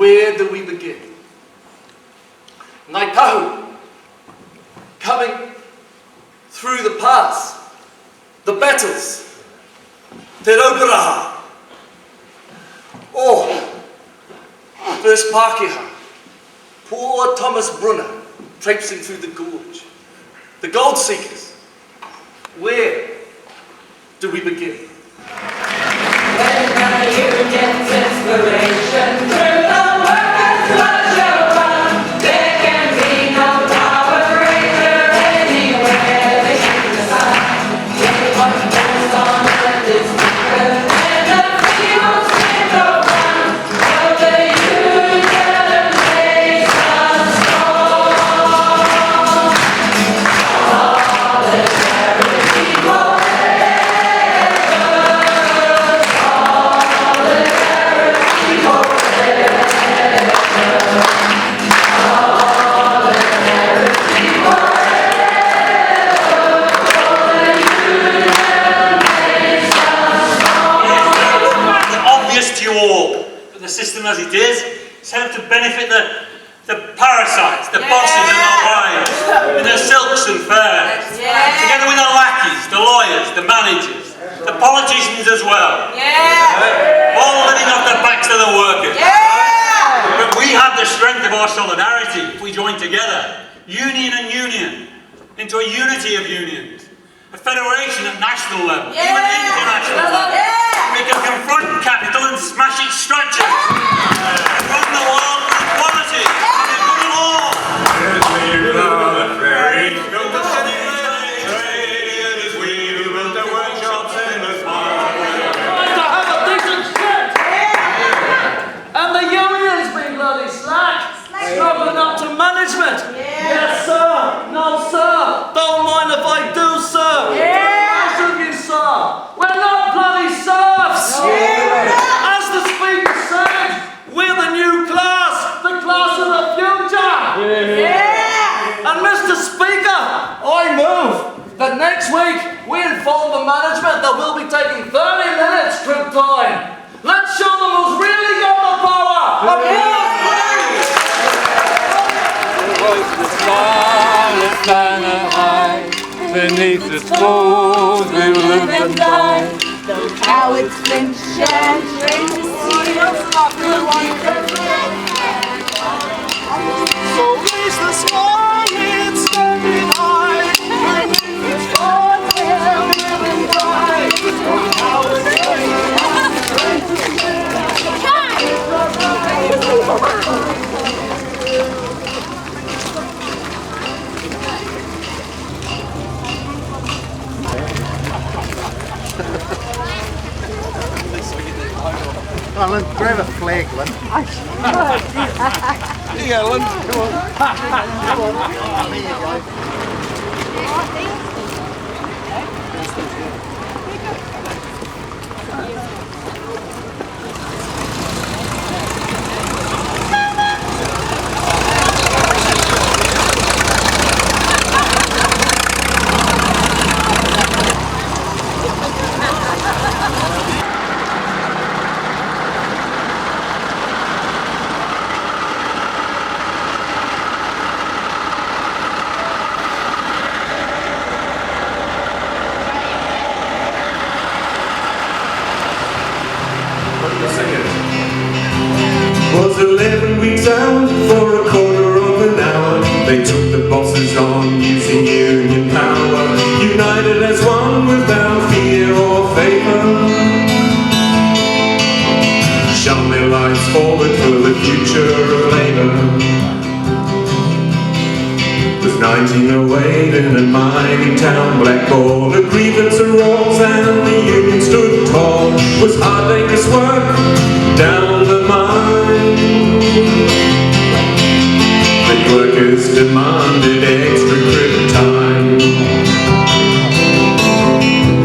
where do we begin? Ngaipahu, coming through the pass, the battles, Te Rauparaha, or first Pākehā, poor Thomas Brunner, traipsing through the gorge, the gold seekers. Where do we begin? When the union's inspiration through the workers' pleasure run, there can be no power greater anywhere beneath the sun. If what goes on earth is bigger than the people's single one, so the union makes us strong. Solidarity the system as it is set up to benefit the parasites, the bosses and the liars, with their silks and furs, together with the lackeys, the lawyers, the managers, the politicians as well, all living off the backs of the workers. But we have the strength of our solidarity if we join together, union and union, into a unity of unions, a federation at national level, even international level. We can confront capital and smash its structures. Run the world with equality and a good law. As we plough the prairie, build the city trade. It is we who build the workshops in the smart. Trying to have a decent shit. And the union's been bloody slack. Struggling up to management. Yes, sir. No, sir. Don't mind if I do, sir. How should you, sir? We're not bloody serfs. As the speaker said, we're the new class, the class of the future. And Mr. Speaker, I move that next week we inform the management that we'll be taking 30 minutes trip time. Let's show them who's really got the power. The scarlet banner high, beneath its folds we will live and die. Though cowards flinch and train to see us not the one So raise the scarlet standing high, beneath its folds we will live and die. Though cowards flinch Alan, grab a flag, Lynn. Here you go, Lynn. Come on. Come on. There you go. Was 11 weeks out for a quarter of an hour. They took the bosses on using union power, united as one without fear or favour. Shone their lights forward for the future of labour. It was 1908 in a mining town, Blackball. A grievance arose and the union stood tall. It was hard day's work down the mine. The workers demanded extra crib time.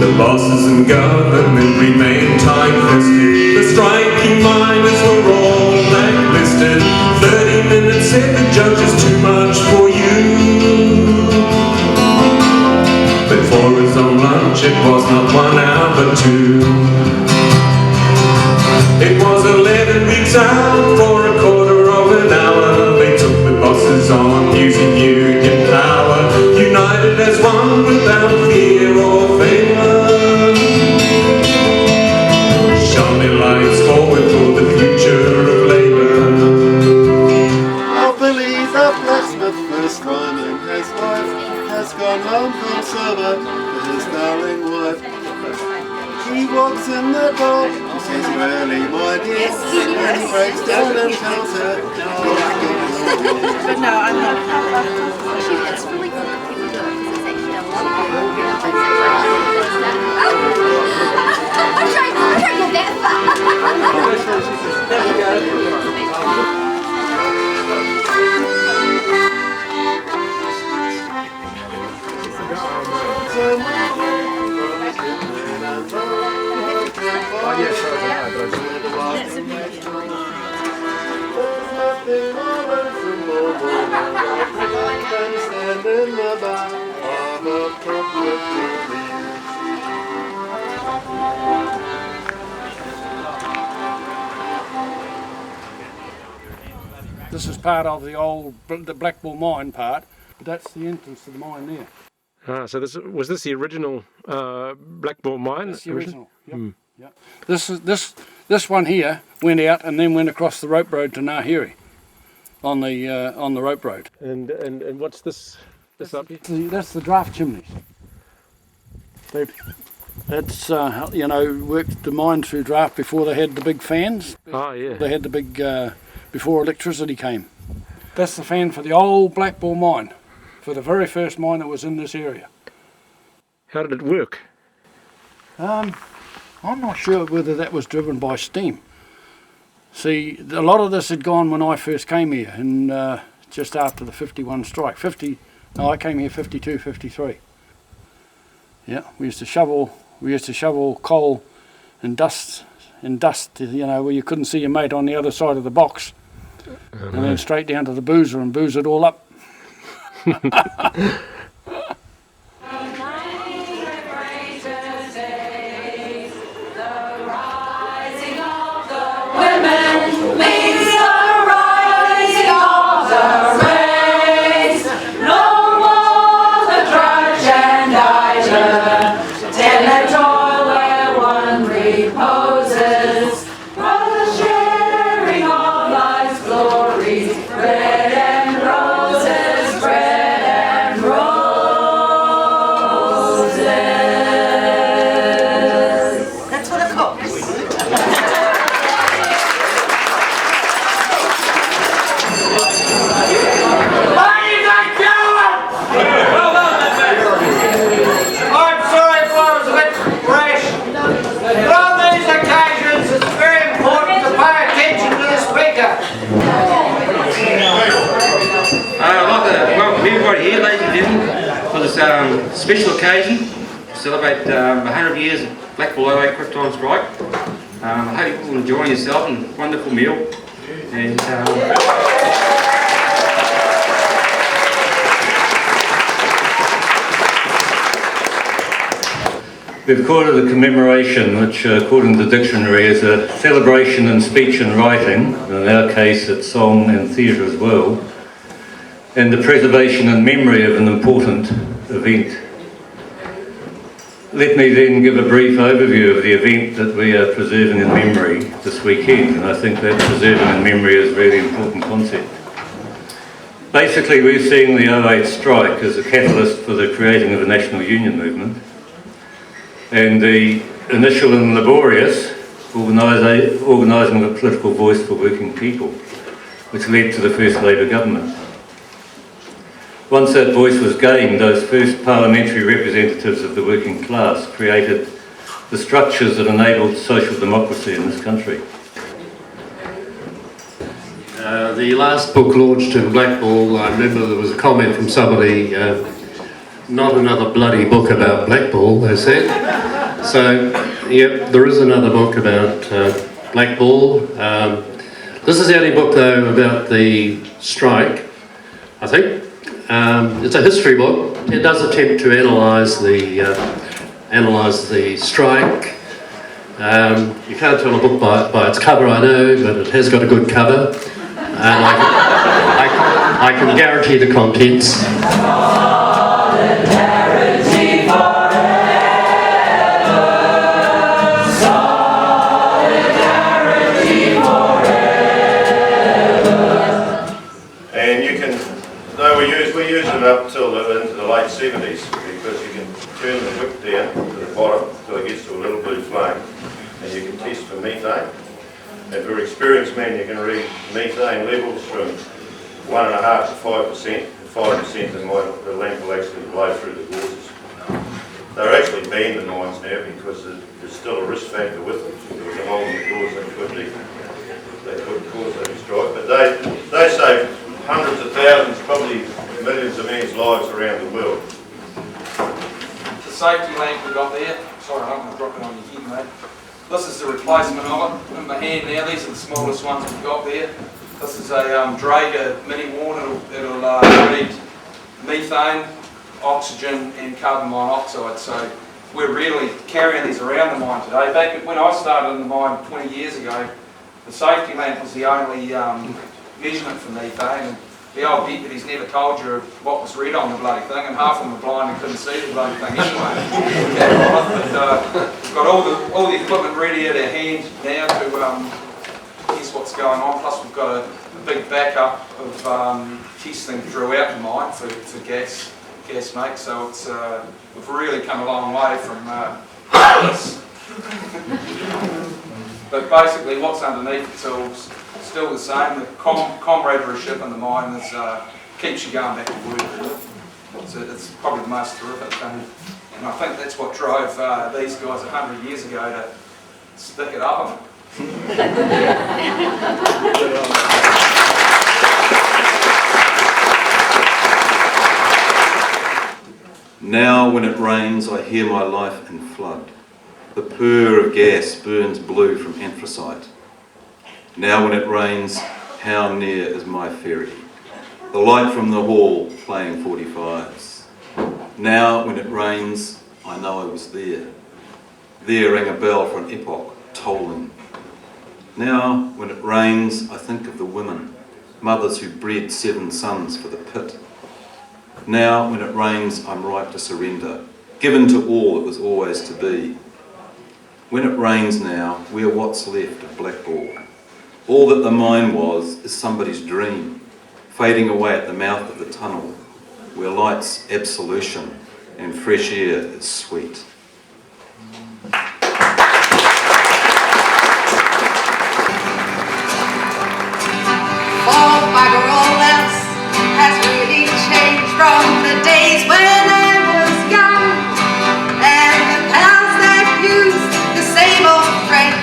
The bosses and government remained time-fested. The striking miners were all blacklisted. 30 minutes said the judge is too much for you. But for his own lunch it was not 1 hour but 2. It was 11 weeks out for a quarter first wife has gone home from sober to his darling wife. He walks in the door, she says, "You early, my dear," and he breaks down and tells her, But no, I'm not. It's really cool that people do it because it's actually a lot of I'm trying to get that far. This is part of the Blackball mine part, but that's the entrance to the mine there. Ah, so was this the original Blackball mine? That's the original. Yep. Yep. This one here went out and then went across the rope road to Nahiri on the rope road. And what's this up here? That's the draft chimneys. That's worked the mine through draft before they had the big fans. Oh yeah. They had the big before electricity came. That's the fan for the old Blackball mine, for the very first mine that was in this area. How did it work? I'm not sure whether that was driven by steam. See, a lot of this had gone when I first came here, and just after the 51 strike. I came here 52, 53. Yeah, we used to shovel coal and dust, where you couldn't see your mate on the other side of the box. And then straight down to the boozer and booze it all up. Special occasion to celebrate 100 years of Blackball 08 Quick Time Strike. I hope you will enjoy yourself and wonderful meal. And we've called it a commemoration, which according to the dictionary is a celebration in speech and writing, in our case it's song and theatre as well, and the preservation and memory of an important event. Let me then give a brief overview of the event that we are preserving in memory this weekend, and I think that preserving in memory is a really important concept. Basically, we're seeing the 08 strike as a catalyst for the creating of a national union movement, and the initial and laborious organising of a political voice for working people, which led to the first Labour government. Once that voice was gained, those first parliamentary representatives of the working class created the structures that enabled social democracy in this country. The last book launched in Blackball, I remember there was a comment from somebody, not another bloody book about Blackball, they said. So, yep, there is another book about Blackball. This is the only book, though, about the strike, I think. It's a history book. It does attempt to analyse the strike. You can't tell a book by its cover, I know, but it has got a good cover, and I can guarantee the contents. No, we used them up till into the late 70s because you can turn the wick down to the bottom till it gets to a little blue flame and you can test for methane. And for experienced men you can read methane levels from 1.5 to 5%. 5% the lamp will actually blow through the gauzes. They're actually banned in mines now because there's still a risk factor with them. If there was a hole in the gauze they could cause a strike. But they save hundreds of thousands, probably millions of men's lives around the world. The safety lamp we've got there, sorry I'm going to drop it on your head mate. This is the replacement of it. In my hand now, these are the smallest ones we've got there. This is a Draeger mini warn. It'll read methane, oxygen and carbon monoxide. So we're really carrying these around the mine today. Back when I started in the mine 20 years ago, the safety lamp was the only measurement for methane. And the old deputies never told you what was read on the bloody thing, and half of them were blind and couldn't see the bloody thing anyway. We've got all the equipment ready at our hand now to guess what's going on. Plus we've got a big backup of testing throughout the mine for gas make. So it's we've really come a long way from this. But basically what's underneath it's all still the same. The comradeship in the mine is, keeps you going back to work. It's probably the most terrific thing. And I think that's what drove these guys 100 years ago to stick it up on. Now when it rains I hear my life in flood. The purr of gas burns blue from anthracite. Now when it rains, how near is my ferry? The light from the hall playing 45s. Now when it rains, I know I was there. There rang a bell for an epoch, tolling. Now when it rains, I think of the women, mothers who bred 7 sons for the pit. Now when it rains, I'm ripe to surrender, given to all it was always to be. When it rains now, we are what's left of Blackball. All that the mine was is somebody's dream, fading away at the mouth of the tunnel, where light's absolution and fresh air is sweet. Oh, bugger all else has really changed from the days when I was young, and the pals that used the same old French.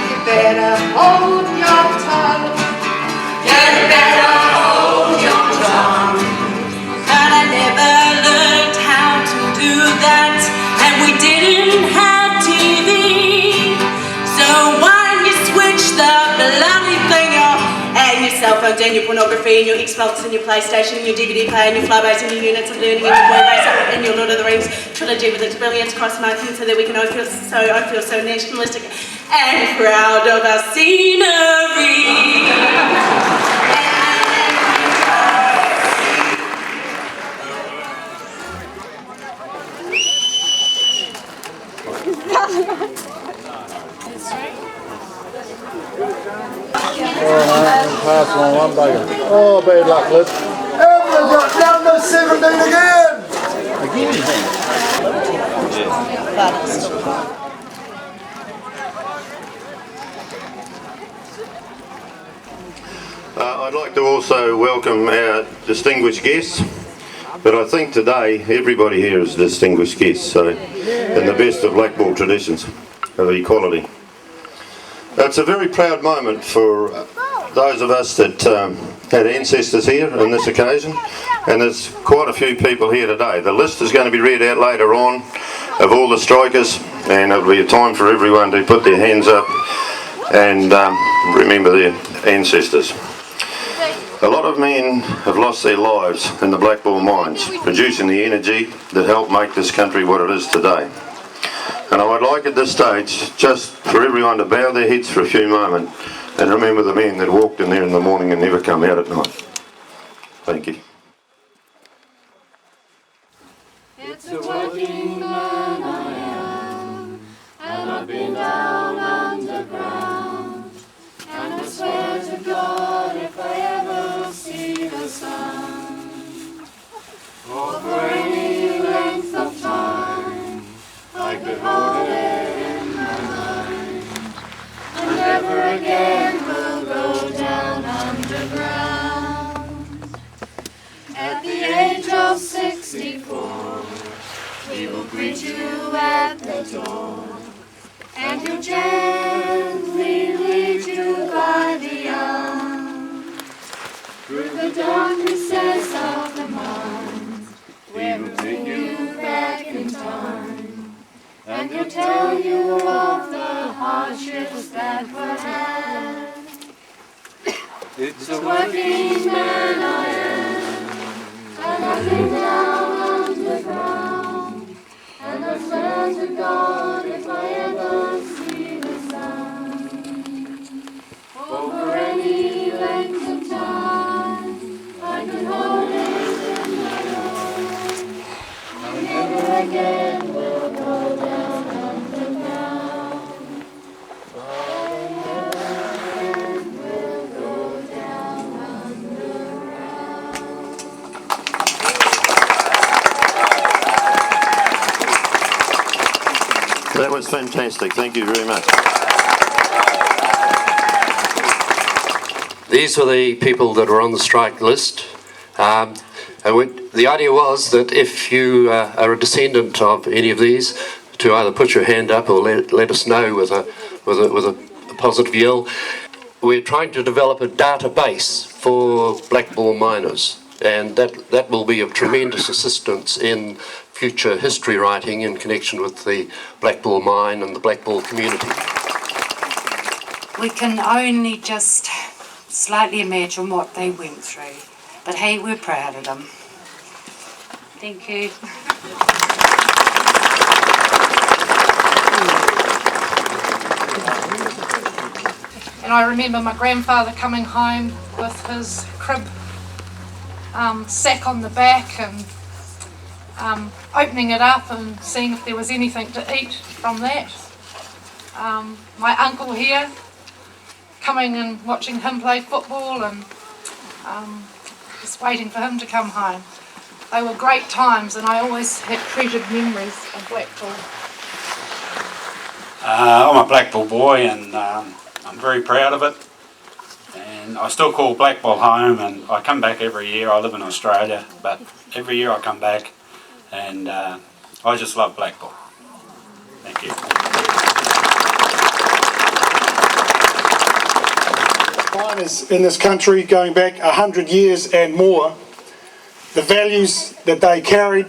You better hold your tongue. You better hold your tongue. And I never learned how to do that, and we didn't have TV. So why you switch the bloody thing off? And your cell phones and your pornography and your Xbox and your PlayStation and your DVD player and your flybase and your units of learning and your Waybase and your Lord of the Rings trilogy with its brilliant cross-marking so that we can all feel so nationalistic and proud of our scenery. Pass on one bugger. Oh, bad luck, Liz. And we've got number 17 again! I'd like to also welcome our distinguished guests, but I think today everybody here is a distinguished guest, so in the best of Blackball traditions of equality. It's a very proud moment for those of us that had ancestors here on this occasion, and there's quite a few people here today. The list is going to be read out later on of all the strikers, and it'll be a time for everyone to put their hands up and remember their ancestors. A lot of men have lost their lives in the Blackball mines, producing the energy that helped make this country what it is today. And I would like at this stage just for everyone to bow their heads for a few moments and remember the men that walked in there in the morning and never come out at night. Thank you. It's a working man I am, and I've been down underground, and I swear to God if I ever see the sun, 64. We will greet you at the door, and he'll gently lead you by the arm through the dark recess of the mind. We will bring you back in time, and he'll tell you of the hardships that were had. It's a working man I am, and I've been down underground, and I swear to God if I ever see the sun, over any length of time, I can hold it in my arms. I never again will go down underground. I never again will go down underground. That was fantastic. Thank you very much. These were the people that were on the strike list. The idea was that if you are a descendant of any of these, to either put your hand up or let us know with a positive yell. We're trying to develop a database for Blackball miners, and that will be of tremendous assistance in future history writing in connection with the Blackball mine and the Blackball community. We can only just slightly imagine what they went through, but hey, we're proud of them. Thank you. And I remember my grandfather coming home with his crib sack on the back and opening it up and seeing if there was anything to eat from that. My uncle here coming and watching him play football and just waiting for him to come home. They were great times, and I always had treasured memories of Blackball. I'm a Blackball boy, and I'm very proud of it. And I still call Blackball home, and I come back every year. I live in Australia, but every year I come back, and I just love Blackball. Thank you. Miners in this country going back 100 years and more, the values that they carried,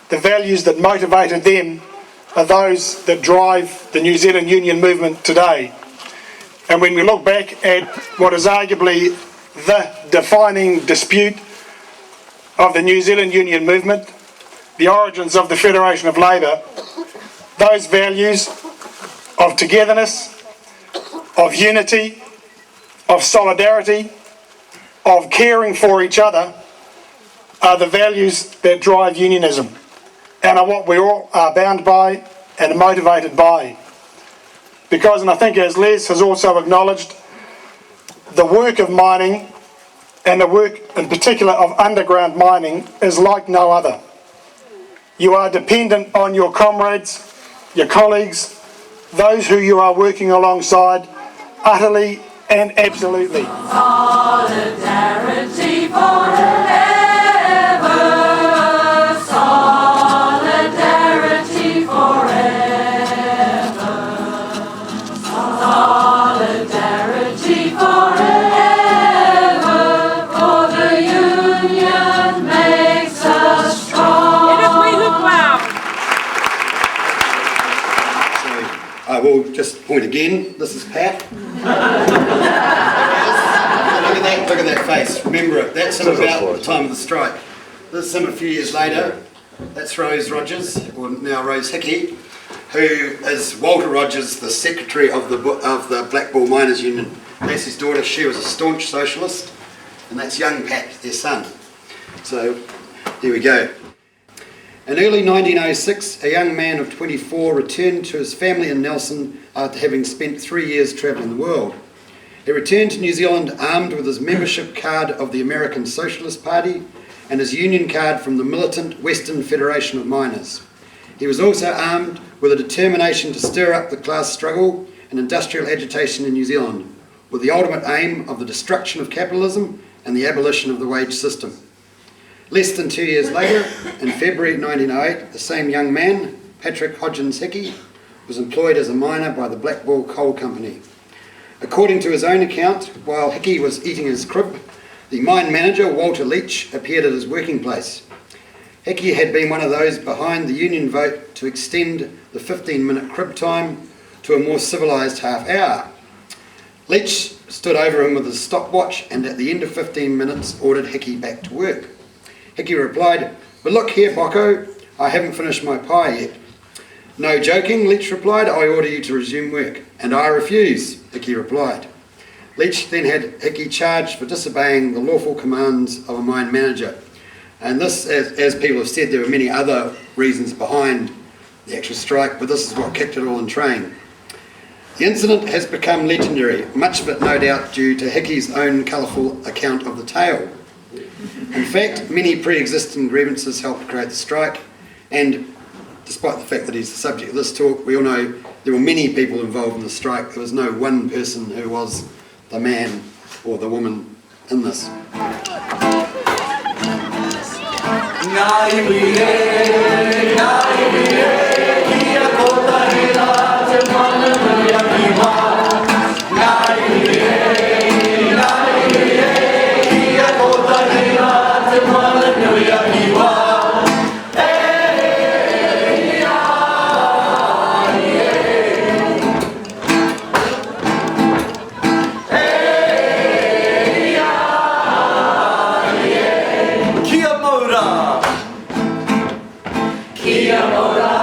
the values that motivated them are those that drive the New Zealand Union movement today. And when we look back at what is arguably the defining dispute of the New Zealand Union movement, the origins of the Federation of Labour, those values of togetherness, of unity, of solidarity, of caring for each other are the values that drive unionism and are what we all are bound by and motivated by. Because, and I think as Les has also acknowledged, the work of mining and the work in particular of underground mining is like no other. You are dependent on your comrades, your colleagues, those who you are working alongside, utterly and absolutely. Solidarity forever. Solidarity forever. Solidarity forever. For the union makes us strong. It is we who cloud. I will just point again. This is Pat. Look at that face. Remember it. That's him about the time of the strike. This is him a few years later. That's Rose Rogers, or now Rose Hickey, who is Walter Rogers, the secretary of the Blackball Miners Union. That's his daughter. She was a staunch socialist, and that's young Pat, their son. So there we go. In early 1906, a young man of 24 returned to his family in Nelson after having spent 3 years travelling the world. He returned to New Zealand armed with his membership card of the American Socialist Party and his union card from the militant Western Federation of Miners. He was also armed with a determination to stir up the class struggle and industrial agitation in New Zealand, with the ultimate aim of the destruction of capitalism and the abolition of the wage system. Less than 2 years later, in February 1908, the same young man, Patrick Hodgins Hickey, was employed as a miner by the Blackball Coal Company. According to his own account, while Hickey was eating his crib, the mine manager, Walter Leach, appeared at his working place. Hickey had been one of those behind the union vote to extend the 15-minute crib time to a more civilised half hour. Leach stood over him with his stopwatch and at the end of 15 minutes ordered Hickey back to work. Hickey replied, "But look here, Bocco, I haven't finished my pie yet." "No joking," Leach replied, "I order you to resume work." "And I refuse," Hickey replied. Leach then had Hickey charged for disobeying the lawful commands of a mine manager. And this, as people have said, there were many other reasons behind the actual strike, but this is what kicked it all in train. The incident has become legendary, much of it no doubt due to Hickey's own colourful account of the tale. In fact, many pre-existing grievances helped create the strike, and despite the fact that he's the subject of this talk, we all know there were many people involved in the strike. There was no one person who was the man or the woman in this. Kia ora!